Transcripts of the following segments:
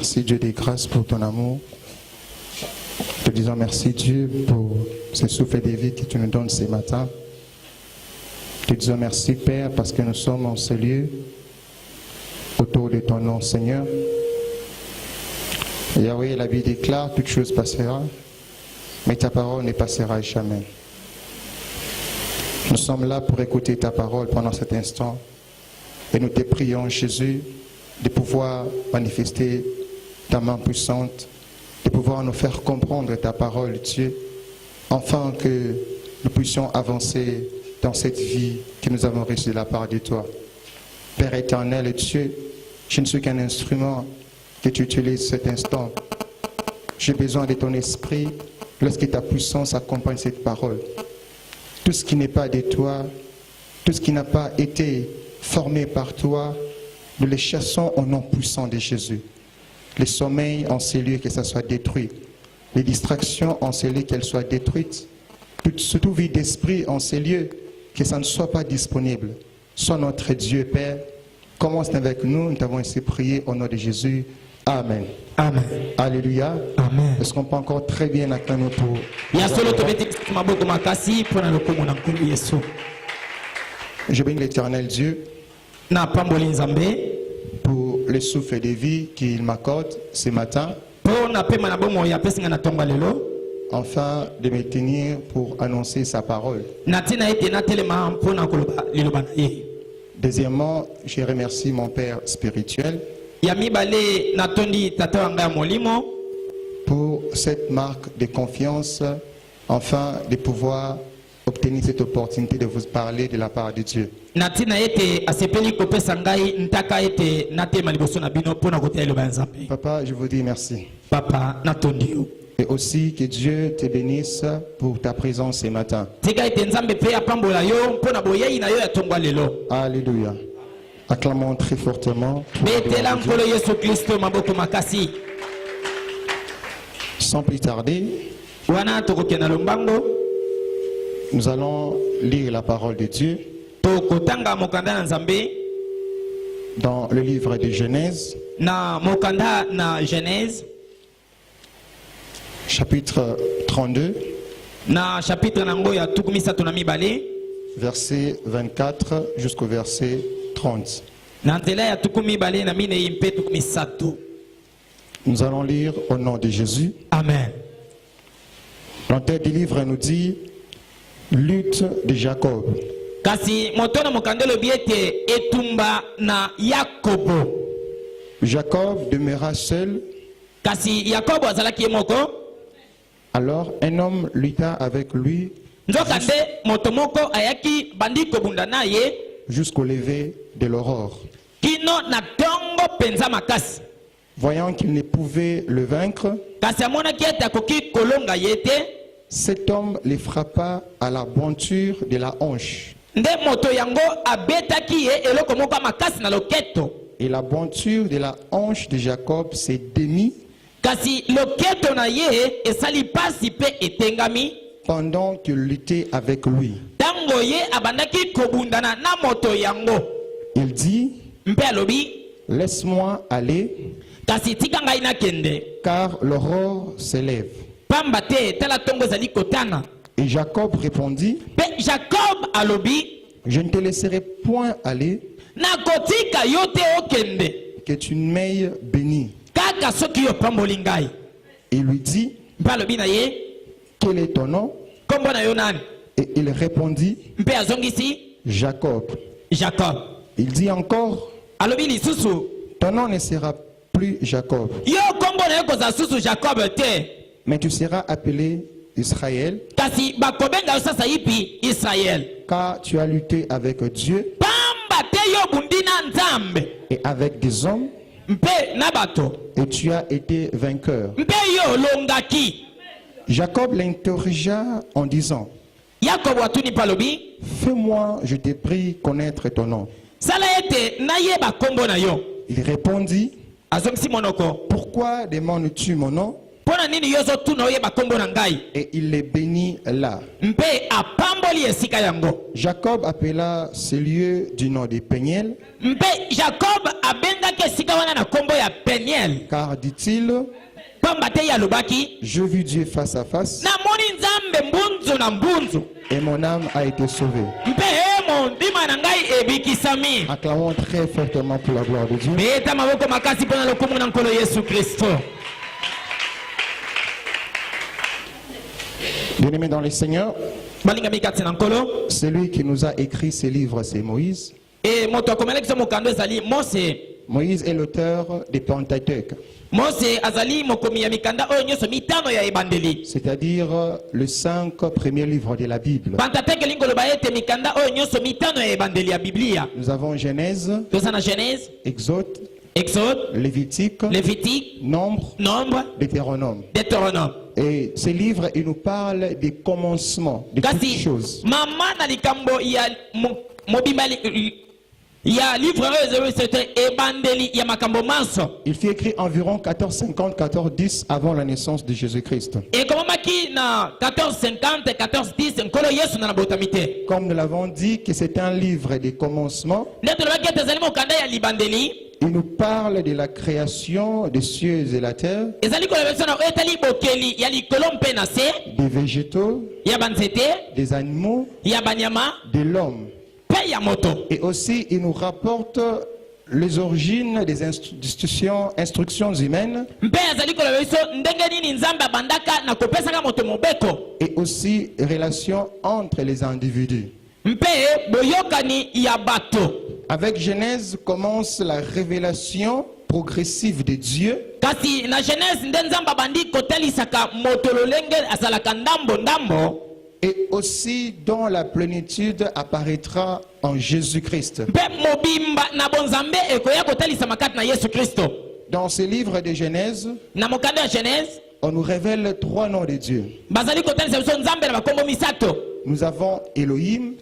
merci Dieu des grâces pour ton amour. Te disons merci Dieu pour ce souffle de vie que tu nous donnes ce matin. Te disons merci Père parce que nous sommes en ce lieu autour de ton nom Seigneur. Yahweh, la Bible déclare, toute chose passera, mais ta parole ne passera jamais. Nous sommes là pour écouter ta parole pendant cet instant et nous te prions Jésus de pouvoir manifester ta main puissante, de pouvoir nous faire comprendre ta parole Dieu, afin que nous puissions avancer dans cette vie que nous avons reçue de la part de toi. Père éternel Dieu, je ne suis qu'un instrument que tu utilises cet instant. J'ai besoin de ton esprit lorsque ta puissance accompagne cette parole. Tout ce qui n'est pas de toi, tout ce qui n'a pas été formé par toi, nous les chassons au nom puissant de Jésus. Les sommeils en ces lieux, que ça soit détruit. Les distractions en ces lieux, qu'elles soient détruites. Toute vie d'esprit en ces lieux, que ça ne soit pas disponible. Sois notre Dieu, Père. Commence avec nous. Nous t'avons ainsi prié au nom de Jésus. Amen. Amen. Alléluia. Amen. Est-ce qu'on peut encore très bien acclamer pour... Je bénis l'Éternel Dieu pour le souffle de vie qu'il m'accorde ce matin, afin de me tenir pour annoncer sa parole. Deuxièmement, je remercie mon Père spirituel pour cette marque de confiance, afin de pouvoir obtenir cette opportunité de vous parler de la part de Dieu. Papa, je vous dis merci. Et aussi que Dieu te bénisse pour ta présence ce matin. Alléluia. Acclamons très fortement. Sans plus tarder, nous allons lire la parole de Dieu dans le livre de Genèse, chapitre 32, verset 24 jusqu'au verset 30. Nous allons lire au nom de Jésus. Amen. L'auteur du livre nous dit lutte de Jacob. Jacob demeura seul. Alors un homme lutta avec lui jusqu'au lever de l'aurore. Voyant qu'il ne pouvait le vaincre, cet homme les frappa à la monture de la hanche. Et la monture de la hanche de Jacob s'est démise pendant qu'il luttait avec lui. Il dit, laisse-moi aller, car l'aurore s'élève. Et Jacob répondit, je ne te laisserai point aller, que tu ne m'aies béni. Il lui dit, quel est ton nom? Et il répondit, Jacob. Il dit encore, ton nom ne sera plus Jacob, mais tu seras appelé Israël, car tu as lutté avec Dieu et avec des hommes, et tu as été vainqueur. Jacob l'interrogea en disant, fais-moi, je te prie, connaître ton nom. Il répondit, pourquoi demandes-tu mon nom? Et il les bénit là. Jacob appela ce lieu du nom de Péniel. Car dit-il, je vis Dieu face à face et mon âme a été sauvée. Acclamons très fortement pour la gloire de Dieu. Bien-aimés dans les Seigneurs, celui qui nous a écrit ces livres, c'est Moïse. Moïse est l'auteur des Pentateuque, c'est-à-dire les 5 premiers livres de la Bible. Nous avons Genèse, Exode, Lévitique, Nombre, Deutéronome. Et ces livres, ils nous parlent des commencements, de toutes choses. Il fut écrit environ 1450, 1410 avant la naissance de Jésus-Christ. Comme nous l'avons dit, que c'est un livre des commencements. Il nous parle de la création des cieux et la terre, des végétaux, des animaux, de l'homme. Et aussi, il nous rapporte les origines des instructions humaines et aussi relations entre les individus. Avec Genèse commence la révélation progressive de Dieu. Et aussi dont la plénitude apparaîtra en Jésus-Christ. Dans ce livre de Genèse, on nous révèle 3 noms de Dieu. Nous avons Elohim,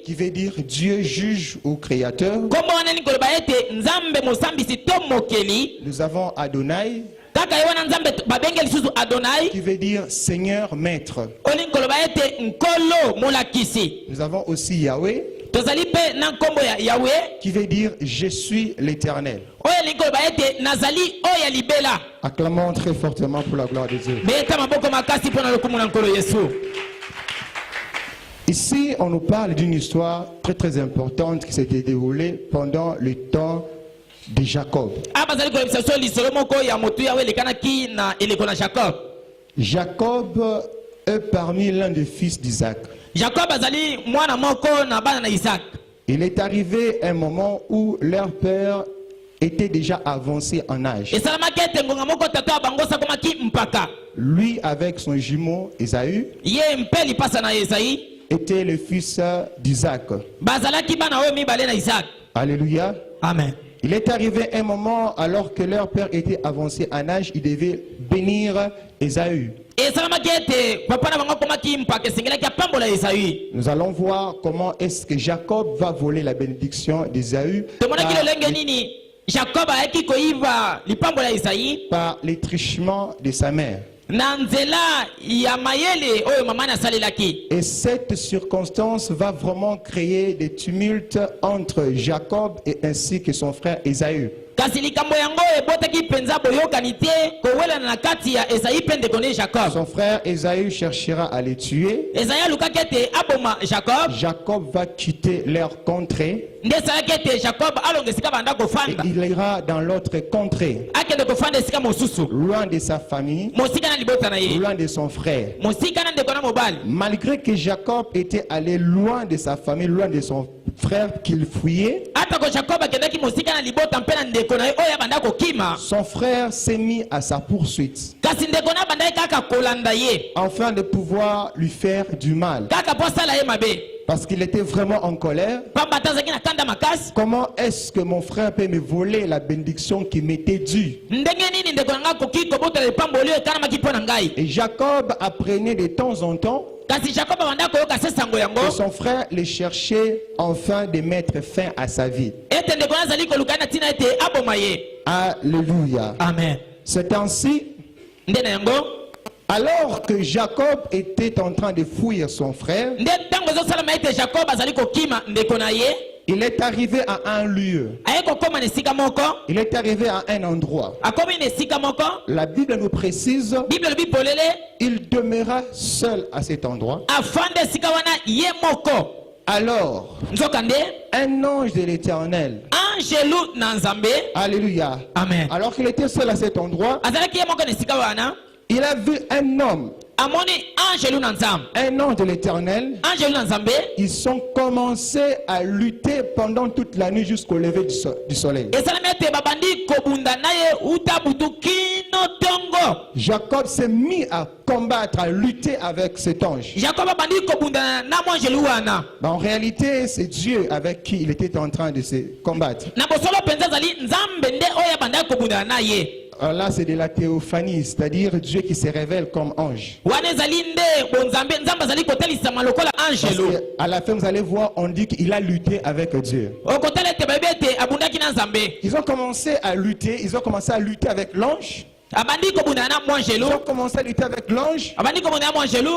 qui veut dire Dieu juge ou créateur. Nous avons Adonai, qui veut dire Seigneur, Maître. Nous avons aussi Yahweh, qui veut dire Je suis l'Éternel. Acclamons très fortement pour la gloire de Dieu. Ici, on nous parle d'une histoire très très importante qui s'était déroulée pendant le temps de Jacob. Jacob est parmi l'un des fils d'Isaac. Il est arrivé un moment où leur père était déjà avancé en âge. Lui, avec son jumeau Ésaü, était le fils d'Isaac. Alléluia. Amen. Il est arrivé un moment, alors que leur père était avancé en âge, il devait bénir Ésaü. Nous allons voir comment est-ce que Jacob va voler la bénédiction d'Ésaü par les trichements de sa mère. Et cette circonstance va vraiment créer des tumultes entre Jacob et ainsi que son frère Ésaü. Son frère Ésaü cherchera à les tuer. Jacob va quitter leur contrée. Et il ira dans l'autre contrée, loin de sa famille, loin de son frère. Malgré que Jacob était allé loin de sa famille, loin de son frère qu'il fuyait, son frère s'est mis à sa poursuite afin de pouvoir lui faire du mal. Parce qu'il était vraiment en colère. Comment est-ce que mon frère peut me voler la bénédiction qui m'était due? Et Jacob apprenait de temps en temps que son frère le cherchait afin de mettre fin à sa vie. Alléluia. Amen. C'est ainsi, nde na yango alors que Jacob était en train de fuir son frère, nde ntango ezosalama ete jacob azali kokima ndeko na ye il est arrivé à un lieu. aye kokóma na esika moko Il est arrivé à un endroit. akomi na esika moko La Bible nous précise, bible elobi polele il demeura seul à cet endroit. afanda esika wana ye moko Alors, nzokande un ange de l'Éternel, angelu na nzambe alléluia, amen alors qu'il était seul à cet endroit, azalaki ye moko na esika wana il a vu un homme, amoni angelu na nzambe un ange de l'Éternel. angelu na nzambe Ils ont commencé à lutter pendant toute la nuit jusqu'au lever du soleil. esalami ete babandi kobunda na ye uta butu kino ntongo Jacob s'est mis à combattre, à lutter avec cet ange. jacob abandi kobunda na mwa angelu wana En réalité, c'est Dieu avec qui il était en train de se combattre. na bosolo mpenza azali nzambe nde oyo abandaki kobundana na ye Alors là, c'est de la théophanie, c'est-à-dire Dieu qui se révèle comme ange. wana ezali nde bonzambe nzambe azali kotelisama lokola Parce angelo qu'à la fin, vous allez voir, on dit qu'il a lutté avec Dieu. okotala ete bayebi ete abundaki na nzambe Ils ont commencé à lutter avec l'ange. abandi kobundana na mwa angelu Ils ont commencé à lutter avec l'ange. abandi kobundana na mwa angelu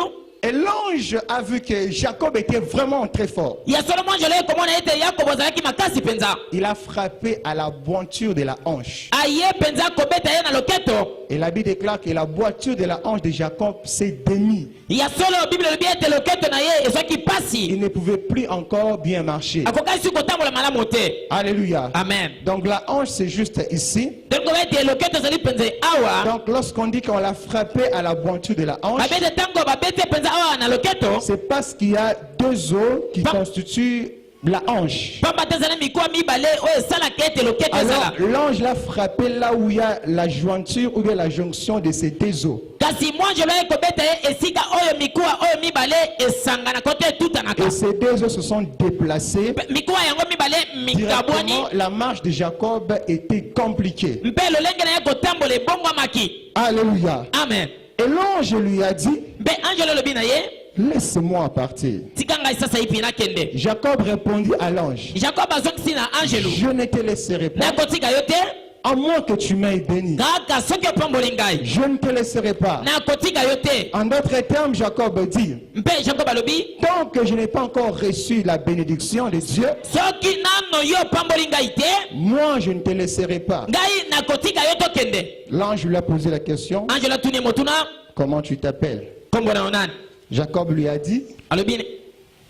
Et l'ange a vu que Jacob était vraiment très fort. ya solo mwa angelu ekomona ete yakobo azalaki makasi mpenza Il a frappé à la boiture de la hanche. aye mpenza kobeta ye na loketo Et la Bible déclare que la boiture de la hanche de Jacob s'est démise. ya solo bible elobi ete loketo na ye ezwaki pasi Il ne pouvait plus encore bien marcher. akokaki kotambola malamu te Alléluia. amen Donc la hanche, c'est juste ici. donc koba ete loketo ezali mpenza awa Donc lorsqu'on dit qu'on l'a frappé à la boiture de la hanche, babete ntango babete mpenza awa na loketo c'est parce qu'il y a deux os qui constituent la hanche. pamba te ezali mikuwa mibale oyo esalaka ete loketo ezala Alors l'ange l'a frappé là où il y a la jointure ou bien la jonction de ces deux os. kasi mwanjelo ye kobeta ye esika oyo mikuwa oyo mibale esanganaka te etutanaka Et ces deux os se sont déplacés. mikuwa yango mibale mikabwani Directement, la marche de Jacob était compliquée. mpe lolenge na ye kotambola ebongwamaki Alléluia. amen Et l'ange lui a dit, mpe angelo elobi na ye laisse-moi partir. tika ngai sasa ipi nakende Jacob répondit à l'ange, jacob azongisi na angelo je ne te laisserai pas, nakotika yo te à moins que tu m'aies béni. kaka soki opamboli ngai Je ne te laisserai pas. nakotika yo te En d'autres termes, Jacob dit, mpe jacob alobi tant que je n'ai pas encore reçu la bénédiction de Dieu, soki nano yo opamboli ngai te moi je ne te laisserai pas. ngai nakotika yo tokende L'ange lui a posé la question, angelo atuni motuna comment tu t'appelles? kombo na yo nani Jacob lui a dit, alobi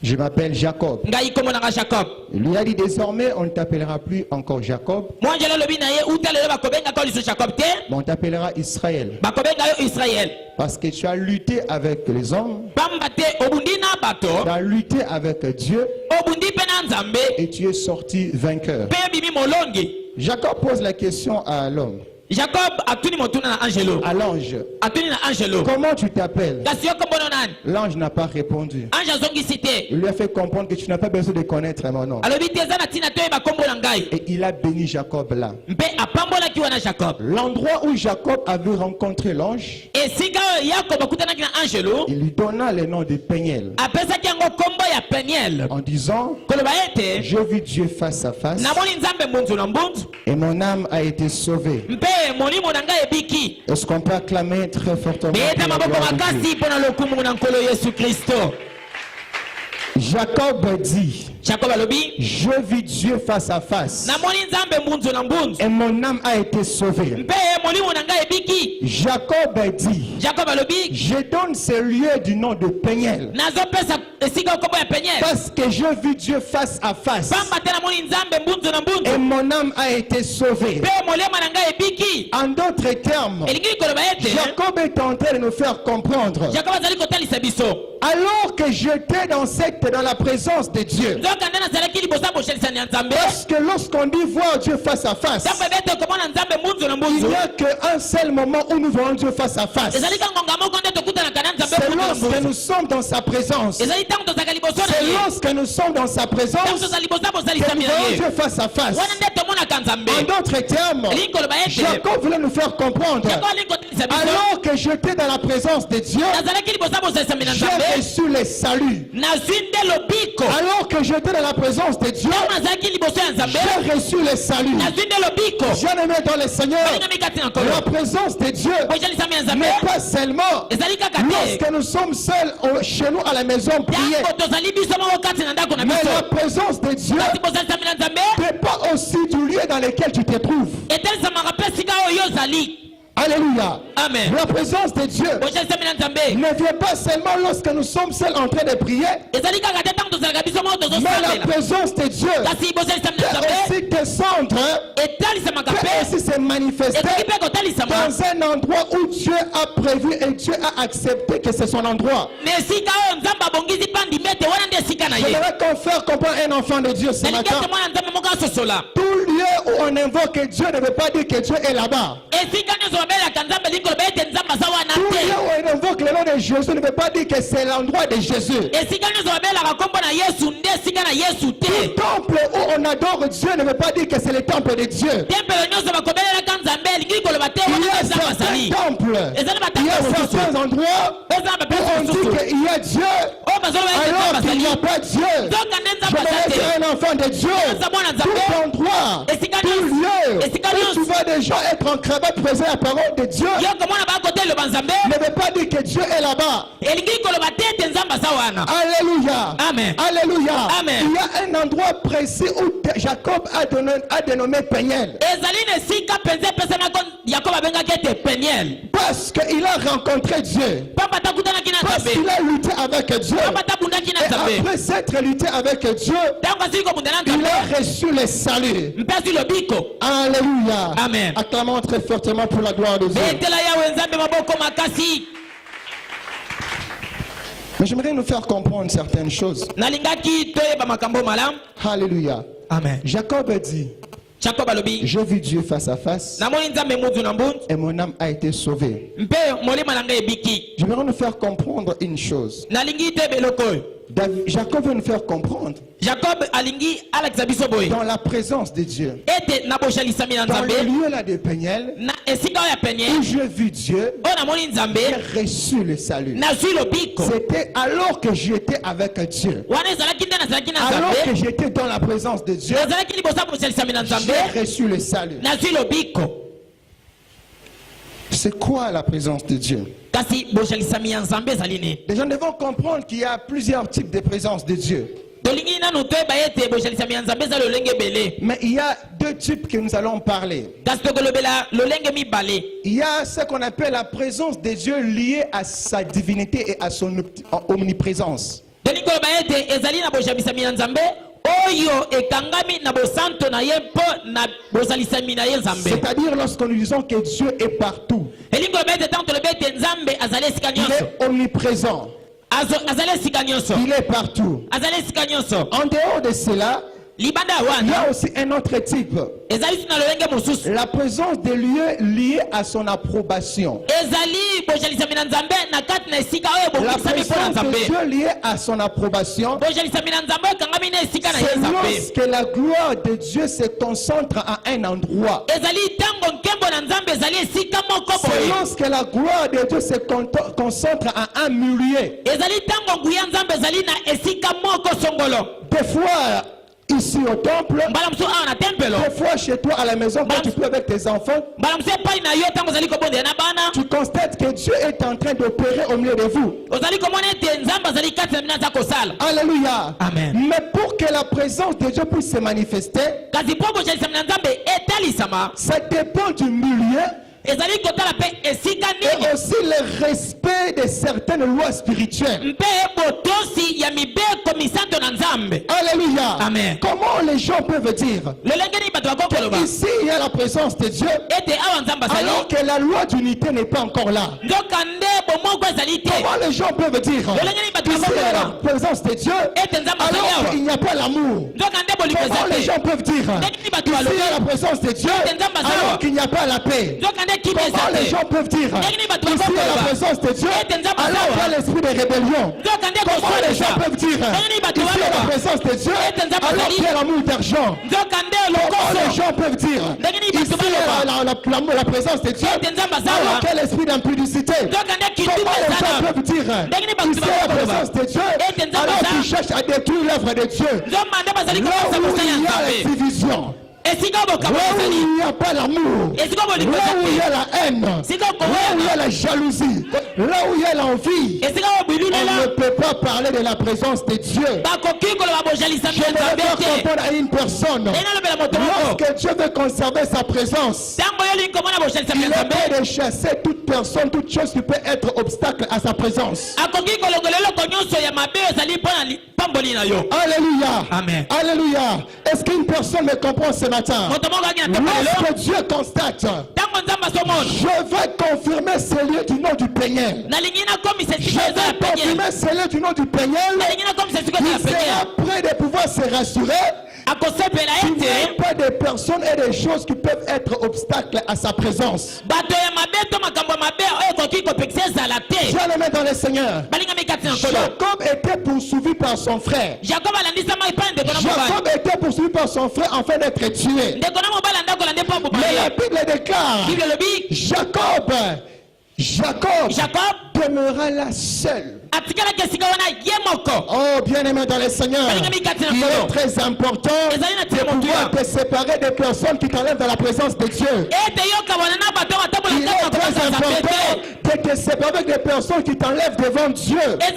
je m'appelle Jacob. ngai kombo na nga jacob Il lui a dit, désormais on ne t'appellera plus encore Jacob, mwanjelo alobi na ye uta lelo bakobengaka yo liso jacob te mais on t'appellera Israël. bakobenga yo israel Parce que tu as lutté avec les hommes, pamba te obundi na bato tu as lutté avec Dieu obundi mpe na nzambe et tu es sorti vainqueur. mpe bimi molongi Jacob pose la question à l'homme, jacob atuni motuna na angelo à l'ange, atuni na angelo comment tu t'appelles? kasi yo kombo no nani L'ange n'a pas répondu. ange azongisi te Il lui a fait comprendre que tu n'as pas besoin de connaître mon nom. alobi te eza na ntina te oyeba kombo na ngai Et il a béni Jacob là. mpe apambolaki wana jacob L'endroit où Jacob avait rencontré l'ange, esika oyo yakobo akutanaki na angelo il lui donna le nom de Péniel apesaki yango kombo ya peniel en disant, koloba ete j'ai vu Dieu face à face namoni nzambe mbunzu na mbunzu et mon âme a été sauvée. mpe molimo na ngai ebiki Est-ce qu'on peut acclamer très fortement beyeta pour la maboko gloire de Dieu? makasi mpo na lokumu na nkolo yesu kristo Jacob dit, jacob alobi je vis Dieu face à face namoni nzambe mbunzu na mbunzu et mon âme a été sauvée. mpe molimo na ngai ebiki Jacob dit, jacob alobi je donne ce lieu du nom de Péniel nazopesa esika kombo ya peniel parce que je vis Dieu face à face pamba te namoni nzambe mbunzu na et mbunzu mon âme a été sauvée. mpe molema na ngai ebiki En d'autres termes, elingi koloba ete Jacob est en train de nous faire comprendre, jacob azali kotalisa biso alors que j'étais dans la présence de Dieu, nzokande nazalaki liboso ya boshelisani ya nzambe parce que lorsqu'on dit voir Dieu face à face, ntango ebete komona nzambe mbunzu na il mbunzu n'y a qu'un seul moment où nous voyons Dieu face à face. ezali ka ngonga moko nde tokutanaka na C'est lorsque nous sommes dans sa présence. C'est lorsque nous sommes dans sa présence que nous voyons Dieu face à face. En d'autres termes, Jacob voulait nous faire comprendre, alors que j'étais dans la présence de Dieu, j'ai reçu le salut. Alors que j'étais dans la présence de Dieu, j'ai reçu le salut. Bien-aimé dans le Seigneur, la présence de Dieu n'est pas seulement lorsque nous sommes seuls chez nous à la maison prier, mais la présence de Dieu dépend aussi du lieu dans lequel tu te trouves. Alléluia. Amen. La présence de Dieu ne vient pas seulement lorsque nous sommes seuls en train de prier, mais la présence de Dieu peut aussi descendre, peut aussi se manifester dans un endroit où Dieu a prévu et Dieu a accepté que c'est son endroit. J'aimerais qu'on fasse comprendre un enfant de Dieu ce matin. Tout lieu où on invoque Dieu ne veut pas dire que Dieu est là-bas. Tout lieu où on invoque le nom de Jésus ne veut pas dire que c'est l'endroit de Jésus. Tout temple où on adore Dieu ne veut pas dire que c'est le temple de Dieu. Il y a certains temples, il y a certains endroits où on dit qu'il y a Dieu alors qu'il n'y a pas Dieu. Je suis un enfant de Dieu. Tout endroit, tout lieu où tu vas déjà être en cravate présent la parole de Dieu ne veut pas dire que Dieu est là-bas. Alléluia. Amen. Alléluia. Amen. Il y a un endroit précis où Jacob a dénommé Peniel. Parce qu'il a rencontré Dieu. Parce qu'il a lutté avec Dieu. Et après s'être lutté avec Dieu, il a reçu le salut. Alléluia. Amen. Acclamons très fortement pour la gloire de Dieu. Mais j'aimerais nous faire comprendre certaines choses. Alléluia. Amen. Jacob a dit, j'ai vu Dieu face à face et mon âme a été sauvée. J'aimerais nous faire comprendre une chose. Jacob veut nous faire comprendre dans la présence de Dieu, dans le lieu là de Peniel, où j'ai vu Dieu, j'ai reçu le salut. C'était alors que j'étais avec Dieu, alors que j'étais dans la présence de Dieu, j'ai reçu le salut. C'est quoi la présence de Dieu? Les gens devront comprendre qu'il y a plusieurs types de présence de Dieu. Mais il y a deux types que nous allons parler. Il y a ce qu'on appelle la présence de Dieu liée à sa divinité et à son omniprésence. C'est-à-dire lorsque nous disons que Dieu est partout, il est omniprésent, il est partout. En dehors de cela, il y a aussi un autre type, la présence de lieux liés à son approbation. La présence de Dieu liée à son approbation, c'est lorsque la gloire de Dieu se concentre à un endroit. C'est lorsque la gloire de Dieu se concentre à un milieu. Des fois, ici au temple, des fois chez toi à la maison quand tu peux avec tes enfants, tu constates que Dieu est en train d'opérer au milieu de vous. Alléluia. Amen. Mais pour que la présence de Dieu puisse se manifester, ça dépend du milieu et aussi le respect de certaines lois spirituelles. Alléluia. Amen. Comment les gens peuvent dire ici il y a la présence de Dieu alors que la loi d'unité n'est pas encore là? Comment les gens peuvent dire ici il y a la présence de Dieu alors qu'il n'y a pas l'amour? Comment les gens peuvent dire ici il y a la présence de Dieu alors qu'il n'y a pas la paix? Comment les gens peuvent dire ici il y a la présence de Dieu alors qu'il y a l'esprit de rébellion? Comment les gens peuvent dire ici il y a la présence de Dieu alors qu'il y a l'amour d'argent? Comment les gens peuvent dire ici il y a la présence de Dieu alors qu'il y a l'esprit d'impudicité? Comment les gens peuvent dire ici il y a la présence de Dieu alors qu'ils cherchent à détruire l'œuvre de Dieu? Là où il y a la division, là où il n'y a pas l'amour, là où il y a la haine, là où il y a la jalousie, là où il y a l'envie, on ne peut pas parler de la présence de Dieu. Je ne vais pas répondre à une personne. Lorsque Dieu veut conserver sa présence, il est prêt de chasser toute personne, toute chose qui peut être obstacle à sa présence. Alléluia. Amen. Alléluia. Est-ce qu'une personne me comprend ce matin? Lorsque Dieu constate, je vais confirmer ce lieu du nom du Peignel. Je vais confirmer ce lieu du nom du Peignel. Il sera prêt de pouvoir se rassurer. Il n'y a pas de personnes et des choses qui peuvent être obstacles à sa présence. Bien-aimé dans le Seigneur, Jacob était poursuivi par son frère. Jacob était poursuivi par son frère afin d'être tué. Mais la Bible déclare Jacob demeura là seul. Oh, bien-aimé dans le Seigneur, il est très important de pouvoir te séparer des personnes qui t'enlèvent de la présence de Dieu. Il est très important de te séparer des personnes qui t'enlèvent devant Dieu. Il est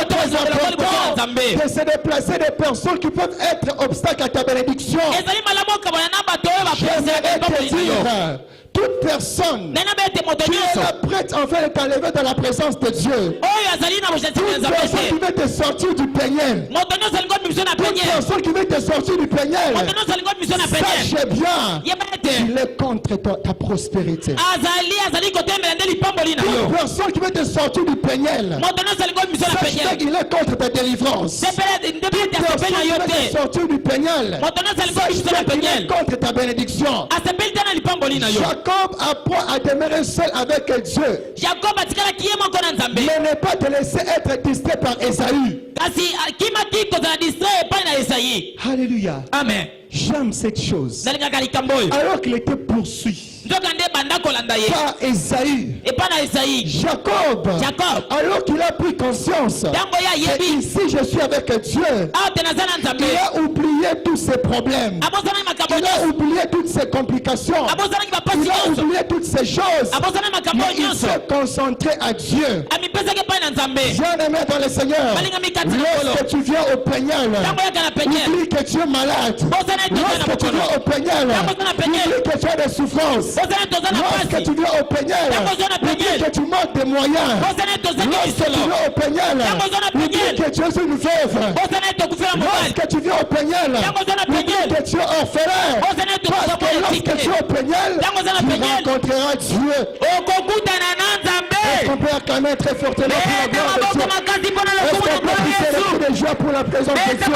très important de se déplacer des personnes qui peuvent être obstacles à ta bénédiction. J'aimerais te dire, toute personne qui est là prête enfin de t'enlever dans la présence de Dieu, toute personne qui veut te sortir du Peignel, toute personne qui veut te sortir du Peignel, sache bien qu'il est contre ta prospérité. Toute personne qui veut te sortir du Peignel, sache bien qu'il est contre ta délivrance. Toute personne qui veut te sortir du Peignel, sache bien qu'il est contre ta bénédiction. Jacob apprend à demeurer seul avec Dieu. Mais ne pas te laisser être distrait par Esaü. Alléluia. Amen. J'aime cette chose. Alors qu'il était poursuivi par Esaü, Jacob, alors qu'il a pris conscience que ici je suis avec Dieu, il a oublié tous ses problèmes, il a oublié toutes ses complications, il a oublié toutes ces choses, mais il s'est concentré à Dieu. Bien-aimé dans le Seigneur, lorsque tu viens au Peignel, oublie que tu es malade. Lorsque tu viens au Peignel, oublie que tu as des souffrances. Lorsque tu viens au Peignel, oublie que tu manques de moyens. Lorsque tu viens au Peignel, oublie que tu es une veuve. Lorsque tu viens au Peignel, oublie que tu es orphelin. Parce que lorsque tu es au Peignel, tu rencontreras Dieu. Est-ce qu'on peut acclamer très fortement pour la gloire de Dieu? Est-ce qu'on peut pousser le cri de joie pour la présence de Dieu?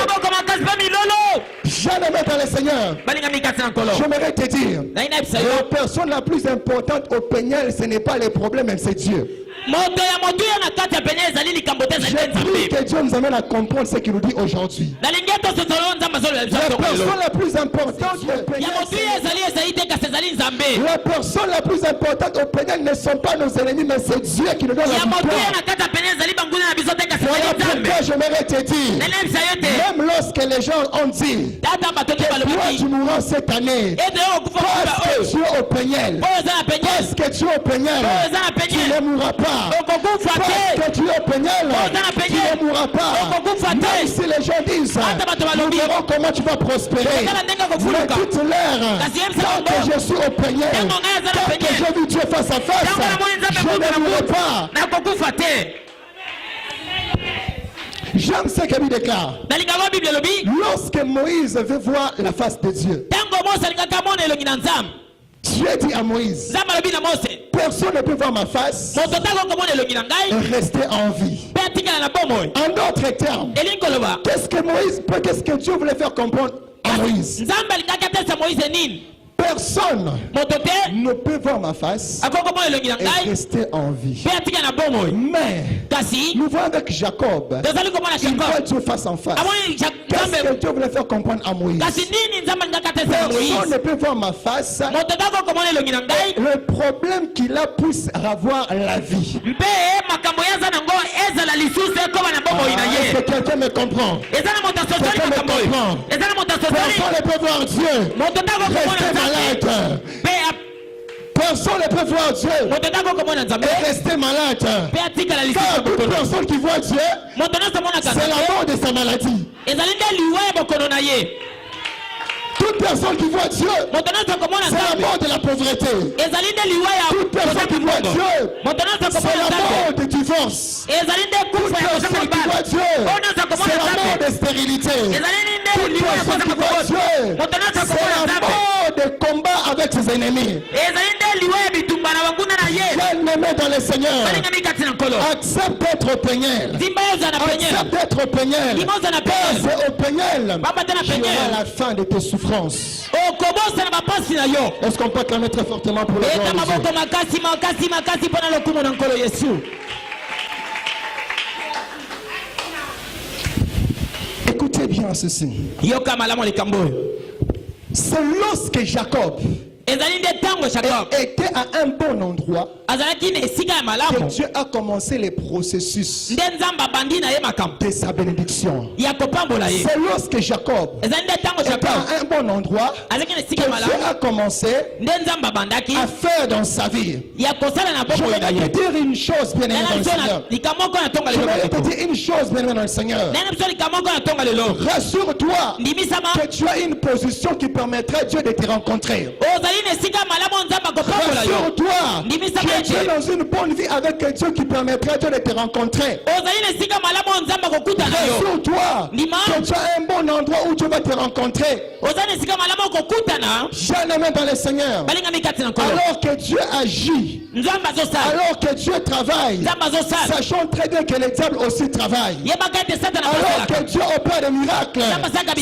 Jamais dans le Seigneur. J'aimerais te dire, la personne la plus importante au Peignel, ce n'est pas les problèmes, mais c'est Dieu. Je prie que Dieu nous amène à comprendre ce qu'il nous dit aujourd'hui. La personne la plus importante au Peignel, la personne la plus importante au Peignel ne sont pas nos ennemis, mais c'est Dieu qui nous donne la victoire. Voilà pourquoi j'aimerais te dire, même lorsque les gens ont dit que toi tu mourras cette année, parce que tu es au Peignel, parce que tu es au Peignel, tu ne mourras pas. Parce que tu es au Peignel, tu ne mourras pas. Même si les gens disent, nous verrons comment tu vas prospérer. Mais toute l'heure, tant que je suis au Peignel, tant que j'ai vu Dieu face à face, je ne mourrai pas. J'aime ce que Bible déclare. nalinga ngo Bible elobi Lorsque Moïse veut voir la face de Dieu, tango Mose alingaka mona elongi na Nzambe Dieu dit à Moïse, Nzambe alobi na Mose personne ne peut voir ma face moto tango komona elongi na ngai et rester en vie. mpe atikala na bomoi En d'autres termes, elingi koloba qu'est-ce que Dieu voulait faire comprendre à Moïse? Nzambe alingaki atesa Moïse nini Personne moto te ne peut voir ma face akoki komona elongi na et ngai rester en vie. mpe atikala na bomoi Mais kasi nous voyons avec Jacob, tozali komona il voit Jacob Dieu face en face. amoni Qu'est-ce Nzambe que Dieu voulait faire comprendre à Moïse? kasi nini Nzambe alingaki atesa Personne Moïse ne peut voir ma face. moto tango komona elongi na ngai Le problème qu'il a puisse avoir la vie. mpe makambo yaza nango ezala lisusu ekoma na bomoi na Est-ce ye que quelqu'un me comprend? eza na moto asosoli Quelqu'un me makambo oyo comprend? eza na moto asosoli Personne ne peut voir Dieu. moto tango komona Rester Nzambe malade. mpe Personne ne peut voir Dieu moto tango komona Nzambe et rester malade. mpe atikala Car lisusu toute bokono personne qui voit Dieu, moto nyonso amonaka c'est la Nzambe mort de sa maladie. ezali nde liwa ya bokono na ye Toute personne qui voit Dieu, moto nyonso akomona c'est la Nzambe mort de la pauvreté. ezali nde liwa ya Toute personne qui voit Dieu, moto nyonso c'est akomona la Nzambe mort de divorce. ezali nde Toute kufa ya kosa personne qui voit mobala Dieu, oyo nyonso c'est akomona la mort Nzambe de stérilité. ezali nde Toute liwa ya personne kosa qui voit mobala Dieu, moto nyonso c'est akomona la Nzambe mort de combat avec ses ennemis. ezali nde liwa ya bitumba na banguna na ye Bien-aimé dans le Seigneur, balingami kati na nkolo accepte d'être peignel. ndimba yo ozala na penyele Accepte d'être peignel. ndimba ozala na Car penyele c'est au peignel bamba te na qu'il y aura penyele la fin de tes souffrances. okobosa na bapasi na yo Est-ce qu'on peut acclamer très fortement pour le eta gloire de Dieu? maboko makasi makasi makasi mpo na lokumu na nkolo yesu Écoutez bien ceci. yoka malamu likambo oyo C'est lorsque Jacob ezali nde ntango jacob était à un bon endroit azalaki na esika ya que malamu Dieu a commencé les processus nde nzambe abandi na ye makambo de sa bénédiction. ya kopambola ye C'est lorsque Jacob ezali nde ntango était jacob à un bon endroit azalaki na que esika ya Dieu malamu a commencé nde nzambe abandaki à faire dans sa vie. ya kosala na Je bomoi na vais ye te dire une chose, bien aimé dans le Seigneur. likambo moko na tonga Je lelo vais te bandeko. dire une chose, bien aimé dans le Seigneur. nayena biso likambo moko na tonga lelo Rassure-toi ndimisama que tu as une position qui permettra à Dieu de te rencontrer. ozali na esika ya malamu nzambe akopambola yo Rassure-toi que tu es dans une bonne vie avec Dieu qui permettra à Dieu de te rencontrer. ozali na esika ya malamu nzambe akokutana yo Rassure-toi Ndima. que tu as un bon endroit où Dieu va te rencontrer. ozali na esika ya malamu akokutana Bien-aimé dans le Seigneur. balingami kati na nkolo Alors que Dieu agit, nzambe azosala alors que Dieu travaille, nzambe azosala sachant très bien que le diable aussi travaille. yebaka ete satana Alors apasalaka que Dieu opère des miracles,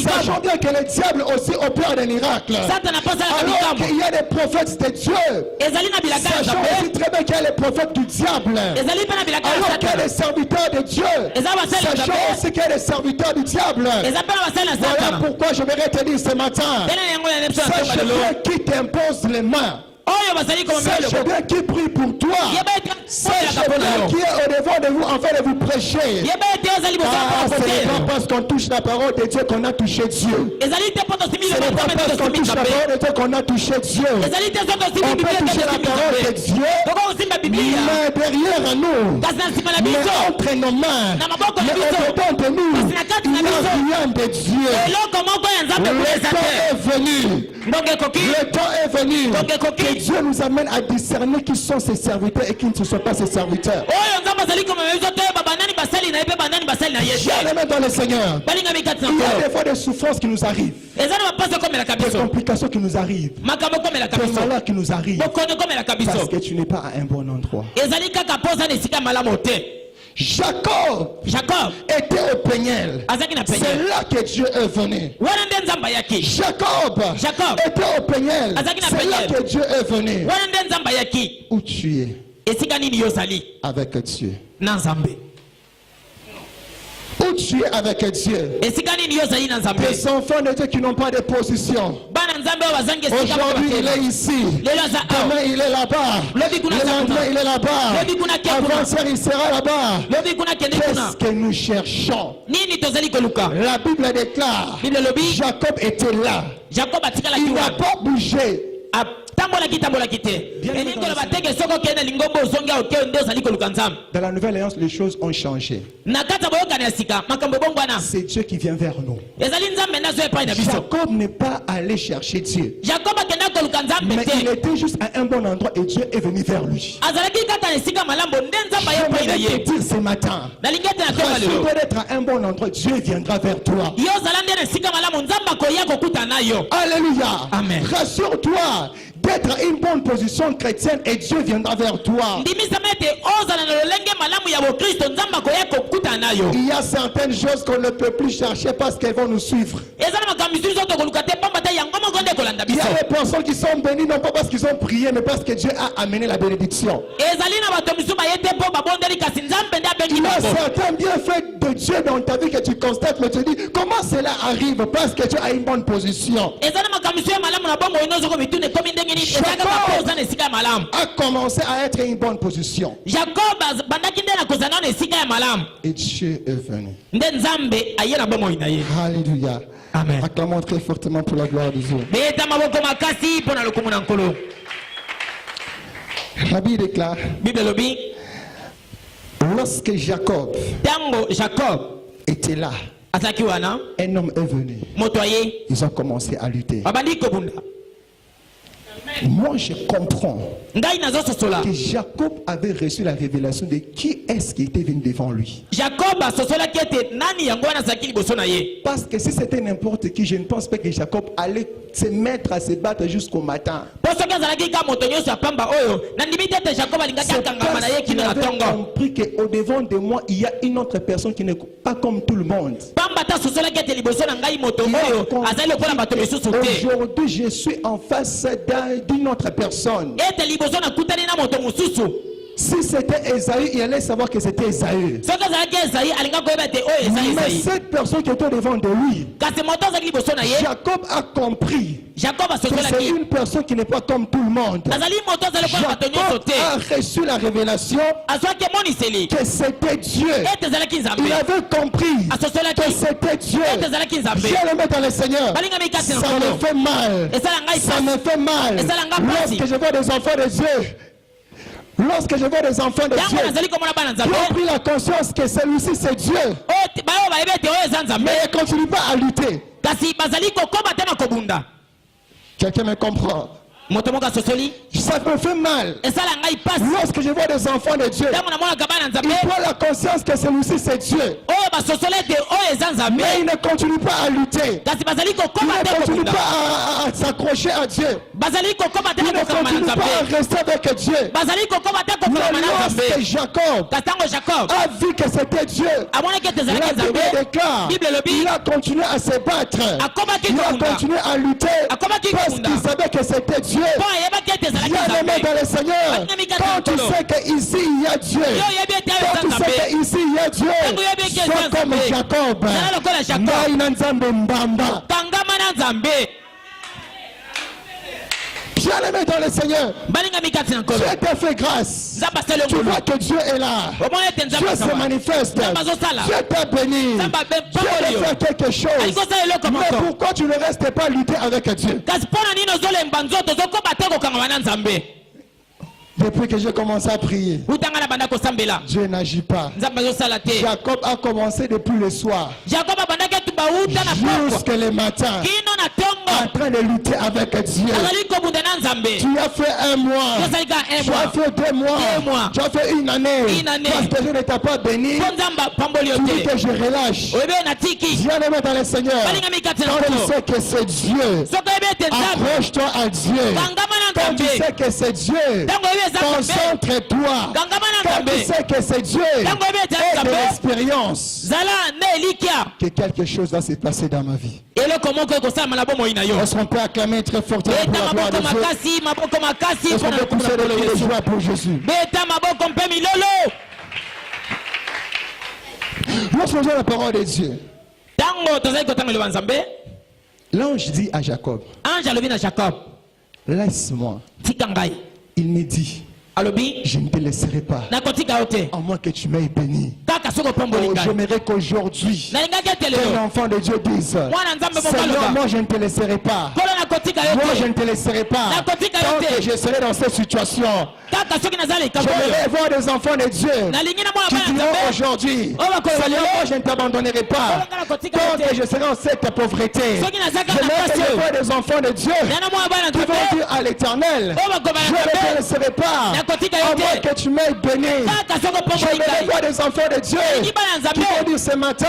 sachant bien que le diable aussi opère des miracles. satana apasalaka Alors bikambo qu'il y a des prophètes de Dieu, ezali na bilaka ya sachant nzambe aussi très bien qu'il y a les prophètes du diable. ezali mpe na bilaka ya Alors qu'il y a satana les serviteurs de Dieu, eza basali ya sachant nzambe aussi qu'il y a les serviteurs du diable. eza mpe na basali na Voilà satana pourquoi je vais te dire ce matin, tena yango ya biso na tonga sache lelo bien qui t'impose les mains. oyo bazali komamela Sache loboko bien qui prie pour toi. yeba ete Sache otelaka mpo na bien yo qui est au devant de vous afin de vous prêcher. yeba ete ozali bozala Ah, mpo ce na n'est pas kote parce qu'on touche la parole de Dieu qu'on a touché Dieu. ezali te mpo tosimi Ce n'est pas lobo parce qu'on tosimi touche la nzambe parole de Dieu qu'on a touché Dieu. ezali te so tosimi On peut biblia toucher la tosimi parole de nzambe Dieu, toko kosimba biblia mais derrière nous, kasi na nsima na mais biso entre nos mains, na maboko mais na biso au-dedans de nous, kasi na kati il na n'y a biso rien de Dieu. eloko moko ya nzambe Le kolesa temps te est venu. ndongo ekoki Le temps est venu Donc, ekoki. que Dieu nous amène à discerner qui sont ses serviteurs et qui ne sont pas ses serviteurs. oyo nzambe azali komema biso toyeba bandani basali na ye mpe bandani basali na ye te Bien-aimés dans le Seigneur, balingami kati na il y a nkolo des fois des souffrances qui nous arrivent, eza na bapasi ekomelaka des biso complications qui nous arrivent, makambo ekomelaka des biso malheurs qui nous arrivent, bokono ekomelaka parce biso que tu n'es pas à un bon endroit. ezali kaka mpo oza na esika malamu te Jacob jacob était au Péniel. azalaki na C'est penyele là que Dieu est venu. wana nde nzambe ayaki Jacob Jacob. était au Péniel. Azaki na C'est là Péniel. que Dieu est venu. wana nde nzambe ayaki Où tu es esika nini yo ozali avec Dieu. na nzambe Où tu es avec Dieu. esika nini yo ozali na nzambe Les enfants de Dieu qui n'ont pas de position. bana nzambe oyo bazangi esika Aujourd'hui, il est ici. lelo aza awa Demain, il est là-bas. Lobi kuna Le aza lendemain, kuna il est là-bas. Lobi kuna kia kuna. Avant-hier, il sera là-bas. lobi kuna kende kuna Qu'est-ce que nous cherchons? nini tozali koluka La Bible déclare, bible elobi Jacob était là. jacob atikalaki Il n'a wana pas bougé. ntango Dans la nouvelle alliance, les choses ont changé. C'est Dieu qui vient vers nous. Jacob n'est pas allé chercher Dieu, mais il était juste à un bon endroit et Dieu est venu vers lui. Je voudrais te dire ce matin, rassure-toi d'être à un bon endroit, Dieu viendra vers toi. Alléluia. Amen. Rassure-toi d'être à une bonne position chrétienne et Dieu viendra vers toi. Il y a certaines choses qu'on ne peut plus chercher parce qu'elles vont nous suivre. Il y a des personnes qui sont bénies non pas parce qu'ils ont prié mais parce que Dieu a amené la bénédiction. Il y a certains bienfaits de Dieu dans ta vie que tu constates mais tu dis comment cela arrive parce que Dieu a une bonne position. Jacob a commencé à être une bonne position. Et Dieu est venu. Alléluia. Amen. Acclamons très fortement pour la gloire de Dieu. La Bible déclare, lorsque Jacob était là, un homme est venu. Ils ont commencé à lutter. Moi, je comprends que Jacob avait reçu la révélation de qui est-ce qui était venu devant lui. Parce que si c'était n'importe qui, je ne pense pas que Jacob allait se mettre à se battre jusqu'au matin. C'est parce qu'il avait compris qu'au devant de moi, il y a une autre personne qui n'est pas comme tout le monde. Aujourd'hui, je suis en face d'une autre personne. Si c'était Esaü, il allait savoir que c'était Esaü. Mais cette personne qui était devant de lui, Jacob a compris que c'est une personne qui n'est pas comme tout le monde. Jacob a reçu la révélation que c'était Dieu. Il avait compris que c'était Dieu. Je le mets dans le Seigneur. Ça me fait mal. Ça me fait mal. Lorsque je vois des enfants de Dieu, lorsque je vois des enfants de Dieu qui ont pris la conscience que celui-ci c'est Dieu, mais ils ne continuent pas à lutter. Quelqu'un me comprend? Ça me fait mal. Lorsque je vois des enfants de Dieu, ils prennent la conscience que celui-ci c'est Dieu, mais ils ne continuent pas à lutter. Ils ne continuent pas à s'accrocher à Dieu. Ils ne continuent pas à rester avec Dieu. Mais lorsque Jacob a vu que c'était Dieu, la Bible déclare, il a continué à se battre. Il a continué à lutter parce qu'il savait que c'était Dieu. Bien-aimé dans le Seigneur, quand tu sais qu'ici il y a Dieu, quand tu sais qu'ici il y a Dieu, sois comme Jacob. Bien-aimé dans le Seigneur, Dieu t'a fait grâce. Tu vois que Dieu est là. Dieu se manifeste. Dieu t'a béni. Dieu veut faire quelque chose. Mais pourquoi tu ne restes pas lutter avec Dieu? Depuis que j'ai commencé à prier, Dieu n'agit pas. Jacob a commencé depuis le soir jusqu'à le matin en train de lutter avec Dieu. Tu as fait un mois, tu as fait 2 mois, tu as fait une année. Parce que Dieu ne t'a pas béni, tu dis que je relâche. Bien-aimé dans le Seigneur, quand tu sais que c'est Dieu, accroche-toi à Dieu. Quand tu sais que c'est Dieu, concentre-toi. Quand tu sais que c'est Dieu, et de l'expérience que quelque chose va se passer dans ma vie. Est-ce qu'on peut acclamer très fortement pour la gloire de Dieu? Est-ce qu'on peut pousser des cris de joie pour Jésus? Lorsqu'on dit la parole de Dieu, l'ange dit à Jacob, laisse-moi. Il me dit, je ne te laisserai pas, à moins que tu m'aies béni. soko pamboli ngai j'aimerais qu'aujourd'hui, nalingaki ete qu'un lelo enfant de Dieu dise, mwana nzambe Seigneur, mokaloba moi je ne te laisserai pas. kolo nakotika yo Moi je te ne te laisserai pas. Nakotika yo Tant te. que je serai dans cette situation, kaka soki naza likambo j'aimerais oyo voir des enfants de Dieu nalingi na mwana qui bana diront nzambe aujourd'hui, oyo bakoloba Seigneur, lelo moi je ne t'abandonnerai pas. Tant que je serai en cette pauvreté, soki nazaka na j'aimerais pasi voir oyo des enfants de Dieu yana mwana bana qui vont nzambe dire à l'Éternel, oyo bakoloba je na ne te nzambe laisserai pas, nakotika yo à moins te que tu m'aies béni. kaka soko pamboli J'aimerais ngai voir des enfants de Dieu nalingi bana qui nzambe vont dire ce matin,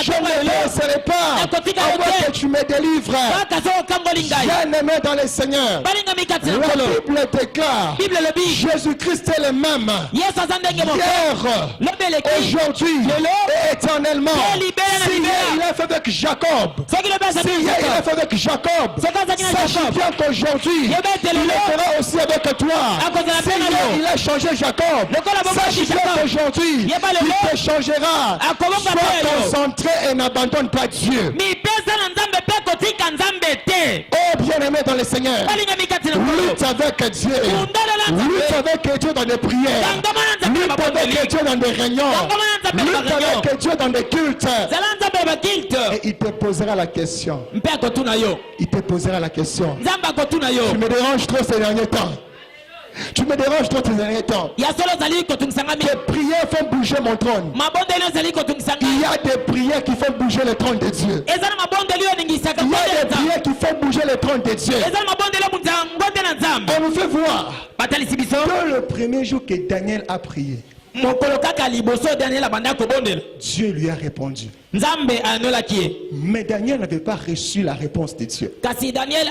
je ne les laisserai pas, à moins que tu me délivres. kaka soko kamboli ngai Bien-aimé dans le Seigneur, balingami kati na la nkolo Bible déclare, bible elobi Jésus-Christ est le même, yesu aza ndenge moko hier, lobi eleki aujourd'hui et éternellement. Si hier il a fait avec Jacob, soki lobi si azali hier il a fait avec Jacob, soki azaki na sache jacob bien qu'aujourd'hui, il yeba ete le lelo fera aussi avec toi. akozala Si mpe na hier yo il a changé Jacob, lokola sache bomoki bien jacob qu'aujourd'hui, Yeba il lelo te changera. akobonga Sois mpe yo concentré et n'abandonne pas Dieu. mipesa na nzambe mpe kotika nzambe te Oh bien-aimé dans le Seigneur, balingami kati na nkolo lutte avec Dieu. kundalela Lutte nzambe avec Dieu dans des prières. gangama na nzambe na Lutte avec babondeli Dieu dans des réunions. gangama na nzambe na Lutte bareunion avec Dieu dans des cultes. zala nzambe ya bakilte Et il te posera la question. mpe akotuna yo Il te posera la question. nzambe akotuna yo Tu me déranges trop ces derniers temps. Tu me déranges trop ces derniers temps. ya solo ozali kotungisanga Tes prières font bouger mon trône. mabondeli oyo ezali kotungisanga Il y a des prières qui font bouger le trône de Dieu. eza na mabondeli oyo eningisaka Il y a ngonde des na nzambe prières qui font bouger le trône de Dieu. eza na mabondeli oyo ngonde na nzambe On nous fait voir batalisi biso que le premier jour que Daniel a prié, mokolo kaka liboso daniel abanda kobondela Dieu lui a répondu. nzambe ayandolaki ye Mais Daniel n'avait pas reçu la réponse de Dieu. kasi daniel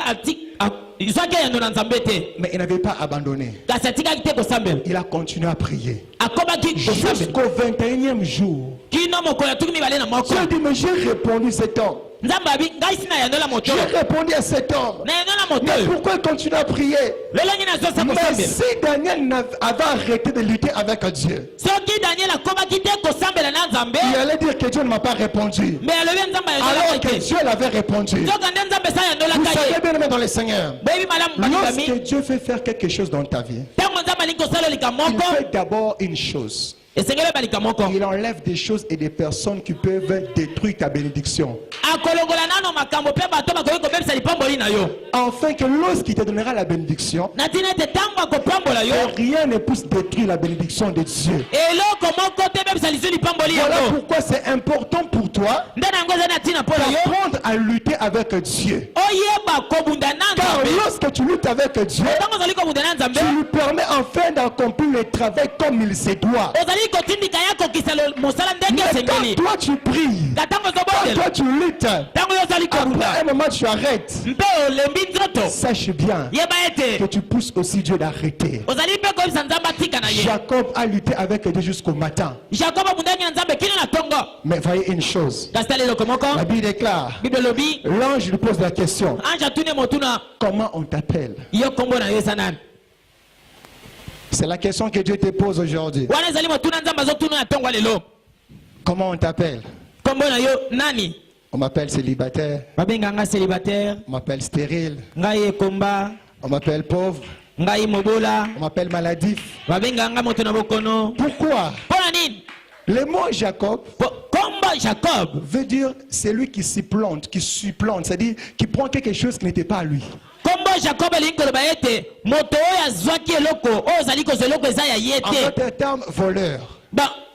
soki ayando na nzambe te Mais il n'avait pas abandonné. kasi atikaki te kosambela Il a continué à prier. akobaki kosambela Jusqu'au 21e jour. kino mokolo atuki mibale na moko Dieu dit, mais j'ai répondu cet homme. nzambe abi ngai si nayandola moto J'ai répondu à cet homme. nayandola moto Mais oyo pourquoi il continue à prier? lelongi nazosa Mais kosambela si Daniel avait arrêté de lutter avec Dieu, soki daniel akobaki te kosambela na nzambe il allait dire que Dieu ne m'a pas répondu. me alobi nzambe Alors ayandolaki que te Dieu l'avait répondu. soka nde nzambe sa Vous ayandolaka savez ye bien aimé dans le Seigneur, boyebi malamu balingami lorsque Dieu fait faire quelque chose dans ta vie, ntango nzambe alingi kosala olika il moko fait d'abord une chose. esengeli balika moko Il enlève des choses et des personnes qui peuvent détruire ta bénédiction. akolongola nano makambo mpe bato bakoki kobebisa lipamboli na yo Afin que lorsqu'il te donnera la bénédiction, na ntina ete ntango akopambola yo rien ne puisse détruire la bénédiction de Dieu. eloko moko te ebebisa lisu lipamboli Voilà yango pourquoi c'est important pour toi nde na yango ezali na ntina mpo na yo d'apprendre à lutter avec Dieu. oyeba kobunda na Car nzambe lorsque tu luttes avec Dieu, ntango ozali kobunda na nzambe tu lui permets enfin d'accomplir le travail comme il se doit. ozali kotindika ya kokisa mosala ndenge Mais esengeli quand toi tu pries, ka ntango quand ozobondela toi tu luttes, ntango yo ozali après kobunda un moment tu arrêtes. mpe olembi nzoto Sache bien yeba ete que tu pousses aussi Dieu d'arrêter. ozali mpe koyebisa nzambe atika na ye Jacob a lutté avec Dieu jusqu'au matin. jakob abundaki na nzambe kino na ntongo Mais voyez une chose, kasi tala eloko moko la Bible déclare, bible elobi l'ange lui pose la question, ange atuni motuna comment on t'appelle? yo nkombo na yo eza nani C'est la question que Dieu te pose aujourd'hui. wana ezali motuna nzambe azotuna na ntongo lelo Comment on t'appelle? nkombo na yo nani On m'appelle célibataire, babenga nga célibataire on m'appelle stérile, ngai ekomba on m'appelle pauvre, ngai mobola on m'appelle maladif. babenga nga moto na bokono Pourquoi? mpo na nini Le mot Jacob nkombo jacob veut dire celui qui supplante, c'est-à-dire qui prend quelque chose qui n'était pas à lui. nkombo jacob elingi koloba ete moto oyo azwaki eloko oyo ozali kozwa eloko eza ya ye En te d'autres termes, voleur.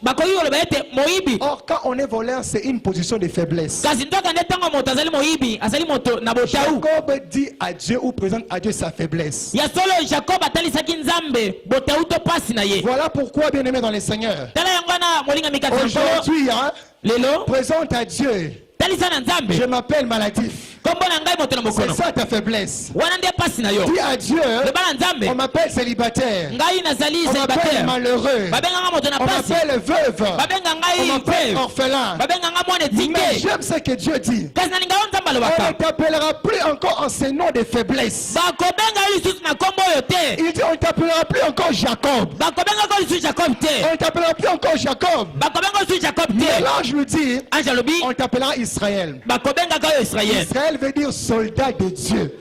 bakoki koloba ete moyibi Or, quand on est voleur, c'est une position de faiblesse. kasi ntoka nde ntango moto azali moyibi azali moto na botau Jacob dit à Dieu ou présente à Dieu sa faiblesse. ya solo jacob atalisaki nzambe botau to pasi na ye Voilà pourquoi, bien aimé dans le Seigneur, tala yango wana molingami kati ya nkolo aujourd'hui, hein, lelo présente à Dieu, talisa na nzambe je m'appelle maladif. nkombo na ngai moto na C'est mokono ça ta faiblesse. wana nde pasi na yo Dis à Dieu, loba na nzambe on m'appelle célibataire, ngai nazali on m'appelle célibataire malheureux, babenganga moto na on pasi m'appelle veuve, babenga on ngai m'appelle mpe orphelin. babenganga mwana Mais etike j'aime ce que Dieu dit. kasi nalinga yo nzambe On ne alobaka t'appellera plus encore en ce nom de faiblesse. bakobenga yo lisusu na nkombo oyo te Il dit on ne t'appellera plus encore Jacob. bakobengaka yo lisusu jacob te On ne t'appellera plus encore Jacob. bakobenga yo lisusu jacob Mais te l'ange lui dit, ange alobi on t'appellera Israël. bakobengaka yo israel Israël veut dire soldat de Dieu.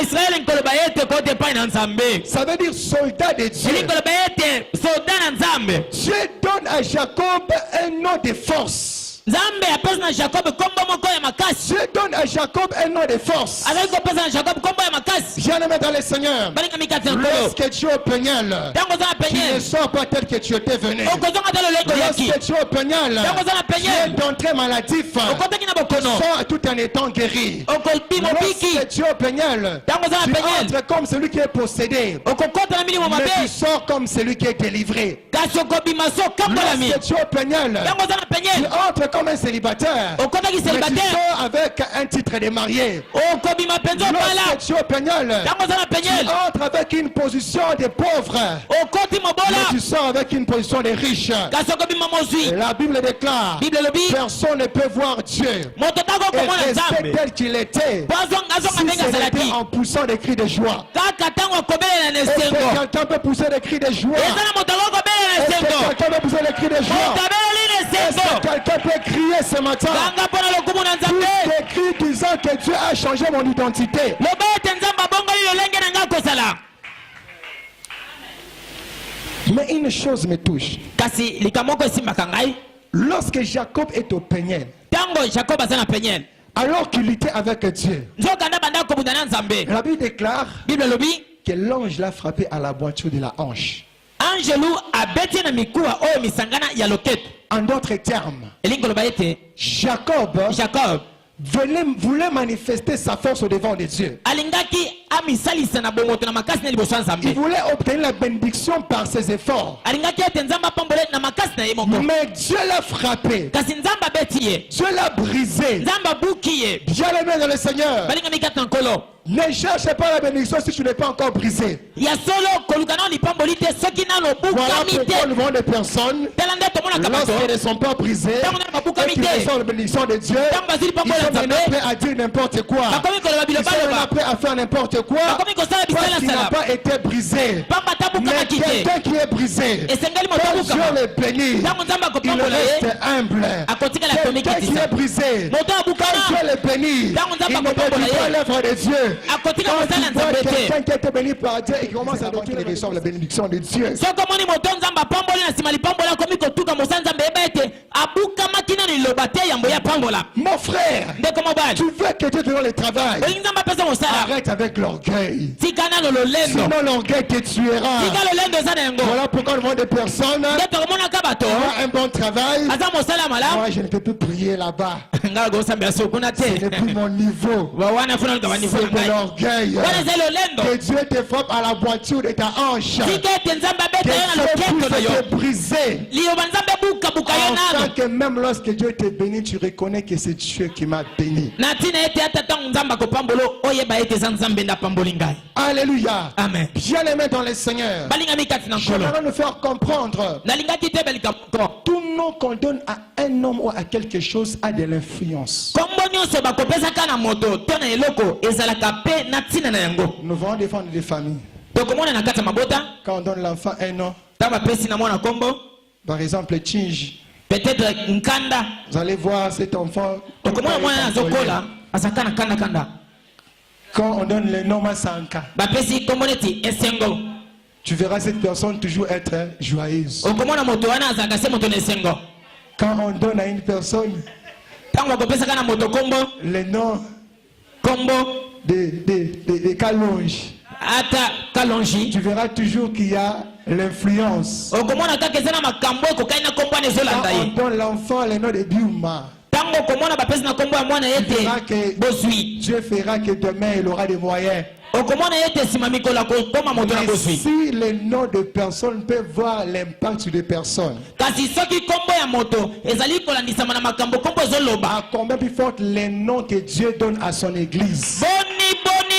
israel nkoloba ete kote epai na nzambe Ça veut dire soldat de Dieu. elingi koloba ete soda na nzambe Dieu donne à Jacob un nom de force. nzambe apesa na jacob kombo moko ya makasi Dieu donne à Jacob un nom de force. azali kopesa na jacob kombo ya makasi Bien-aimé dans le Seigneur, balinga mikati na nkolo lorsque tu es au Peniel, ntango oza na tu ne penyele sors pas tel que tu étais venu. okozonga te lolenge oyaki Lorsque tu es au Peniel, ntango oza na tu es penyele d'entrée maladif. okotaki na bokono Sors tout en étant guéri. okobima obiki Lorsque tu es au Peniel, ntango oza na tu penyele entres comme celui qui est possédé. okokota na milimo Mais tu mabe sors comme celui qui est délivré. kasi okobima so okambolami Lorsque tu es au Peniel, ntango oza na tu penyele entres comme un célibataire. okotaki Mais tu célibataire sors avec un titre de marié. okobima mpenza opala Lorsque tu es au Peniel, ntango oza na tu penyele entres avec une position de pauvre. okoti Mais mobola tu sors avec une position de riche. kasi okobima mozwi La Bible déclare, bible elobi personne ne peut voir Dieu moto tako et okomona rester nzambe tel qu'il était po azonga si ndenge ce azalaki n'était en poussant des cris de joie. kaka ntango akobelela na Est-ce que esengo quelqu'un peut pousser des cris de joie? eza na moto akokobelela na Est-ce que esengo quelqu'un peut pousser des cris de joie? moto abeleli na Est-ce que esengo quelqu'un peut crier ce matin? kanga mpo na lokumu na Tous nzambe des cris disant que Dieu a changé mon identité. loba ete nzambe abongoli lolenge na ngai kozala Mais une chose me touche. kasi likambo moko esimbaka ngai Lorsque Jacob est au Peniel, ntango jacob aza na penyele alors qu'il était avec Dieu, nzokanda banda kobunda na nzambe la Bible déclare bible elobi que l'ange l'a frappé à la boiture de la hanche. angelu abeti na mikuwa oyo misangana ya loketo En d'autres termes, elingi koloba ete Jacob jacob voulait manifester sa force au devant de Dieu. alingaki amisalisa na bomoto na makasi na liboso ya Il nzambe voulait obtenir la bénédiction par ses efforts. alingaki ete nzambe apambole na makasi na ye moko Mais Dieu l'a frappé. kasi nzambe abeti ye Dieu l'a brisé. nzambe abuki ye Bien-aimé dans le Seigneur, balinga mikati na nkolo ne cherche pas la bénédiction si tu n'es pas encore brisé. ya solo koluka nao lipamboli te soki nano Voilà bukami pourquoi te nous voyons des personnes, tala nde tomonaka bato lorsqu'elles ne sont pas brisées, et qu'ils reçoivent la bénédiction de Dieu, ntango bazwi ils lipambo ya sont maintenant nzambe prêts à dire n'importe quoi. bakomi koloba Ils sont maintenant bilobaloba prêts à faire n'importe quoi bakomi kosala parce bisala qu'il n'a sala pas été brisé. pamba Mais tabukamaki te quelqu'un qui est brisé, esengeli moto quand Dieu abukama le bénit, ntango nzambe il akopambola ye reste humble. akotikala Quelqu'un qui komikitisa est brisé, moto quand Dieu abukama le bénit, ntango il nzambe ne akopambola détruit pas ye l'œuvre de Dieu. akotika Quand kosala tu vois nzambe te quelqu'un qui a été béni par Dieu et qui commence à doctriner les reçoivent la bénédiction de Dieu. soki omoni moto nzambe apamboli na nsima lipambola akomi kotuka mosala nzambe yeba ete abukamaki na liloba te yambo ya pambola Mon frère, ndeko mobali tu veux que Dieu te donne le travail. olingi nzambe apesa mosala Arrête avec l'orgueil. tika nano lolendo Sinon l'orgueil te tuera. tika lolendo eza na yango Voilà pourquoi nous voyons des personnes nde tokomonaka bato qui ont un bon travail. aza mosala ya malamu Moi, je ne peux plus prier là-bas. ngai kosambela sokuna Ce n'est te plus mon niveau. wana funa luka banivo na C'est de ngai l'orgueil. wana eza lolendo Que Dieu te frappe à la voiture de ta hanche. tika ete nzambe Que abeta yo na loketo na Dieu yo puisse te briser. liloba nzambe ebukabuka yo Afin nano que même lorsque Dieu te bénit, tu reconnais que c'est Dieu qui m'a béni. na ntina ete ata ntango nzambe akopambola oyeba ete eza nzambe nde apamboli ngai Alléluia. amen Bien-aimé dans le Seigneur, balingami kati na nkolo j'aimerais nous faire comprendre. nalingaki te balikambo moko Tout nom qu'on donne à un homme ou à quelque chose a de l'influence. kombo nyonso bakopesaka na moto to na eloko ezalaka mpe na ntina na yango Nous voulons défendre des familles. tokomona na kati ya mabota Quand on donne l'enfant un nom, ntango bapesi na mwana kombo par exemple Chinge, peut-être nkanda vous allez voir cet enfant. tokomona mwana azokola azalaka na kandakanda Quand on donne le nom à Sanka, bapesi kombo neti esengo tu verras cette personne toujours être joyeuse. okomona moto wana azalaka se moto na esengo Quand on donne à une personne ntango bakopesaka na moto kombo le nom kombo de Kalonge, ata kalongi tu verras toujours qu'il y a l'influence. okomona kaka eza na makambo ekokai na kombo wana Quand ezolanda on ye donne l'enfant le nom de Biuma, ntango okomona bapesi na kombo ya mwana ye tu verras te que bozwi Dieu fera que demain il aura des moyens. okomona ye te nsima mikolo akokoma moto na Mais bozwi si les noms de personnes peuvent voir l'impact sur des personnes, kasi soki kombo ya moto ezali kolandisama na makambo kombo ezoloba à combien plus forte les noms que Dieu donne à son église.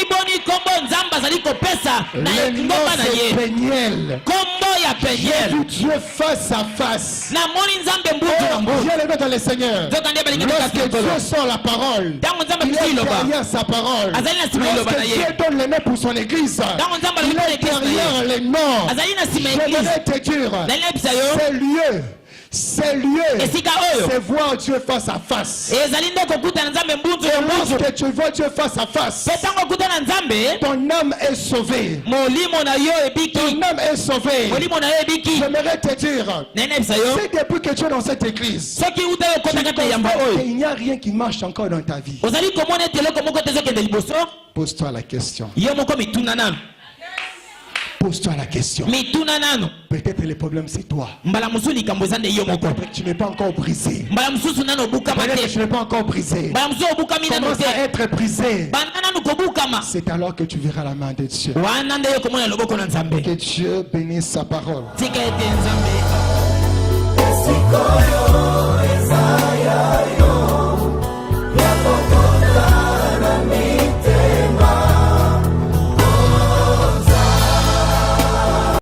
boni kombo nzambe azali kopesa na Le nom ngomba na c'est ye Peniel. kombo ya J'ai penyele vu Dieu face à face. namoni nzambe mbutu na Oh, mbutu Dieu le met dans le Seigneur. nzoka nde balingi Lorsque mikati Dieu nkolo sort la parole, ntango nzambe il apesi est liloba derrière sa parole. azali na nsima liloba na Lorsque ye Dieu donne le nom pour son église, ntango nzambe il alobaki na est eglise na derrière ye les noms. azali na nsima ya Je eglise voudrais te dire, azali na yebisa yo ces lieux, Ces lieux, esika oyo c'est voir Dieu face à face. ezali nde kokutana nzambe mbunzu ya mbunzu. Lorsque tu vois Dieu face à face, Mpe ntango okutana nzambe ton âme est sauvée. molimo na yo ebiki, Ton âme est sauvée. molimo na yo ebiki. J'aimerais te dire, nenebisa yo c'est depuis que tu es dans cette église, soki uta yo kota kati na yamba constates oyo qu'il n'y a rien qui marche encore dans ta vie. ozali komona ete eloko moko te ezokende liboso, Pose-toi la question. yo moko mituna nano, Pose-toi la question. mituna nano. Peut-être le problème c'est toi. mbala mosusu likambo eza nde yo moko, Peut-être que tu n'es pas encore brisé. mbala mosusu nano obukama Peut-être que te, tu n'es pas encore brisé. mbala mosusu obukami nano Commence à te, être brisé. banda nano kobukama. C'est alors que tu verras la main de Dieu. wana nde yo komona loboko na nzambe. Que Dieu bénisse sa parole. tika ete nzambe Sikoyo